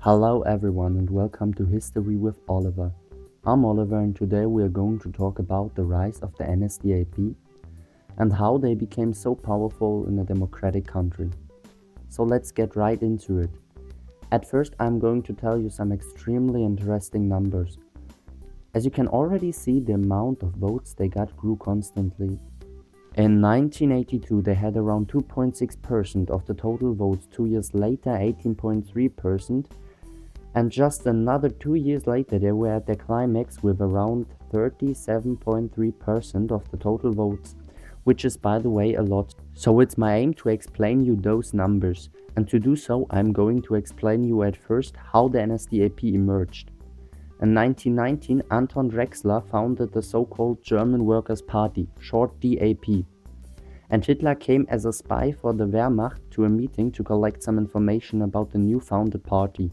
Hello everyone and welcome to History with Oliver. I'm Oliver and today we are going to talk about the rise of the NSDAP and how they became so powerful in a democratic country. So let's get right into it. At first I'm going to tell you some extremely interesting numbers. As you can already see, the amount of votes they got grew constantly. In 1982 they had around 2.6% of the total votes, 2 years later 18.3%, and just another 2 years later they were at their climax with around 37.3% of the total votes, which is by the way a lot. So it's my aim to explain you those numbers, and to do so I'm going to explain you at first how the NSDAP emerged. In 1919, Anton Drexler founded the so-called German Workers' Party, short DAP, and Hitler came as a spy for the Wehrmacht to a meeting to collect some information about the new founded party.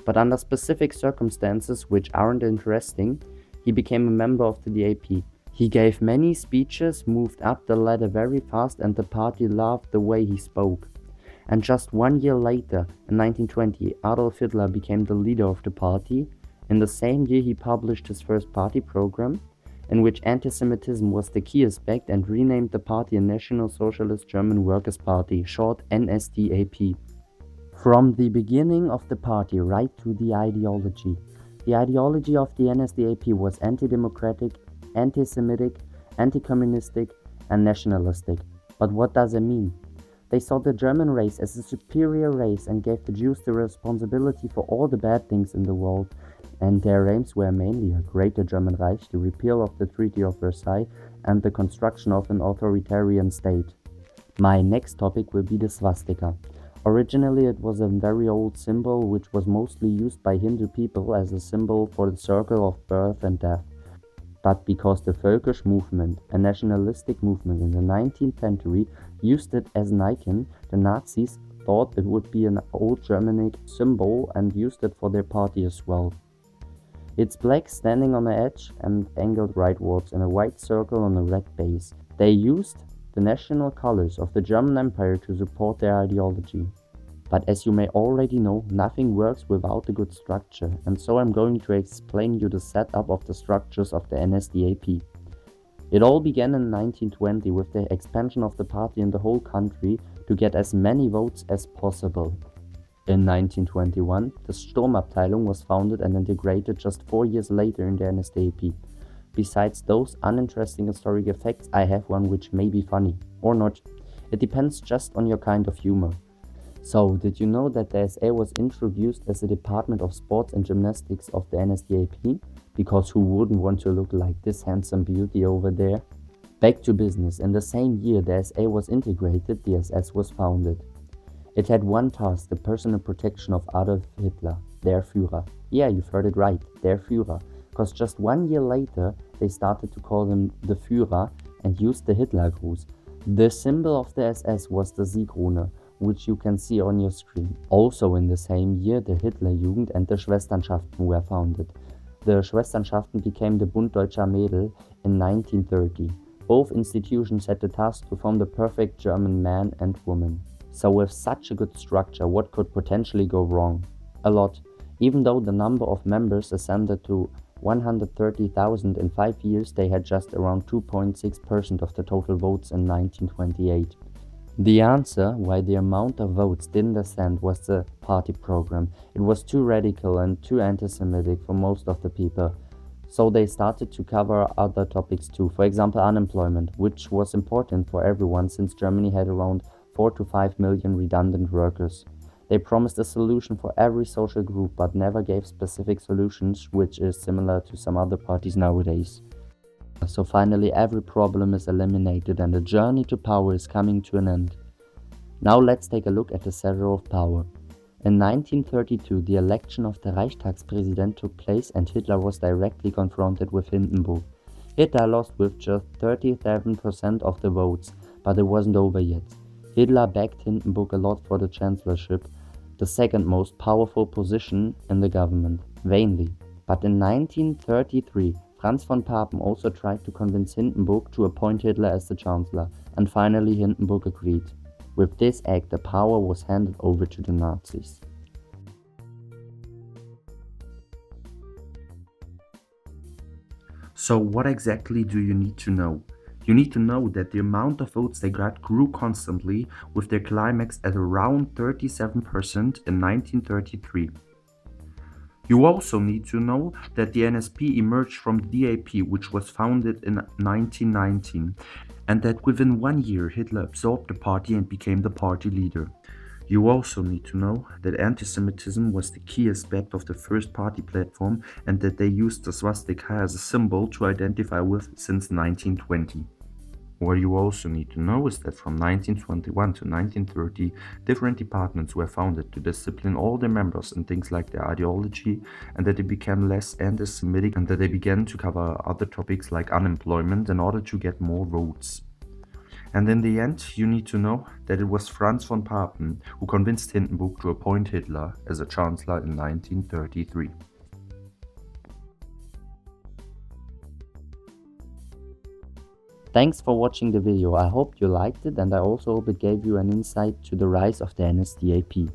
But under specific circumstances which aren't interesting, he became a member of the DAP. He gave many speeches, moved up the ladder very fast, and the party loved the way he spoke. And just 1 year later, in 1920, Adolf Hitler became the leader of the party. In the same year he published his first party program, in which anti-Semitism was the key aspect, and renamed the party a National Socialist German Workers' Party, short NSDAP. From the beginning of the party right to the ideology of the NSDAP was anti-democratic, anti-Semitic, anti-communistic, and nationalistic. But what does it mean? They saw the German race as a superior race and gave the Jews the responsibility for all the bad things in the world, and their aims were mainly a greater German Reich, the repeal of the Treaty of Versailles, and the construction of an authoritarian state. My next topic will be the swastika. Originally it was a very old symbol which was mostly used by Hindu people as a symbol for the circle of birth and death. But because the Völkisch movement, a nationalistic movement in the 19th century, used it as an icon, the Nazis thought it would be an old Germanic symbol and used it for their party as well. It's black standing on the edge and angled rightwards in a white circle on a red base. They used the national colors of the German Empire to support their ideology. But as you may already know, nothing works without a good structure, and so I'm going to explain you the setup of the structures of the NSDAP. It all began in 1920 with the expansion of the party in the whole country to get as many votes as possible. In 1921, the Sturmabteilung was founded and integrated just 4 years later in the NSDAP. Besides those uninteresting historic effects, I have one which may be funny, or not. It depends just on your kind of humor. So, did you know that the SA was introduced as a department of sports and gymnastics of the NSDAP? Because who wouldn't want to look like this handsome beauty over there? Back to business. In the same year the SA was integrated, the SS was founded. It had one task, the personal protection of Adolf Hitler, der Führer. Yeah, you've heard it right, der Führer. Because just 1 year later, they started to call him the Führer and used the Hitlergruß. The symbol of the SS was the Siegrune, which you can see on your screen. Also in the same year, the Hitlerjugend and the Schwesternschaften were founded. The Schwesternschaften became the Bund Deutscher Mädel in 1930. Both institutions had the task to form the perfect German man and woman. So with such a good structure, what could potentially go wrong? A lot. Even though the number of members ascended to 130,000 in 5 years, they had just around 2.6% of the total votes in 1928. The answer why the amount of votes didn't ascend was the party program. It was too radical and too anti-Semitic for most of the people. So they started to cover other topics too, for example unemployment, which was important for everyone since Germany had around 4 to 5 million redundant workers. They promised a solution for every social group but never gave specific solutions, which is similar to some other parties nowadays. So finally every problem is eliminated and the journey to power is coming to an end. Now let's take a look at the center of power. In 1932 the election of the Reichstagspräsident took place and Hitler was directly confronted with Hindenburg. Hitler lost with just 37% of the votes, but it wasn't over yet. Hitler backed Hindenburg a lot for the chancellorship, the second most powerful position in the government, vainly. But in 1933, Franz von Papen also tried to convince Hindenburg to appoint Hitler as the chancellor, and finally Hindenburg agreed. With this act, the power was handed over to the Nazis. So what exactly do you need to know? You need to know that the amount of votes they got grew constantly, with their climax at around 37% in 1933. You also need to know that the NSP emerged from the DAP, which was founded in 1919, and that within 1 year Hitler absorbed the party and became the party leader. You also need to know that anti-Semitism was the key aspect of the first party platform and that they used the swastika as a symbol to identify with since 1920. What you also need to know is that from 1921 to 1930, different departments were founded to discipline all their members in things like their ideology, and that they became less anti-Semitic, and that they began to cover other topics like unemployment in order to get more votes. And in the end, you need to know that it was Franz von Papen who convinced Hindenburg to appoint Hitler as a chancellor in 1933. Thanks for watching the video. I hope you liked it, and I also hope it gave you an insight to the rise of the NSDAP.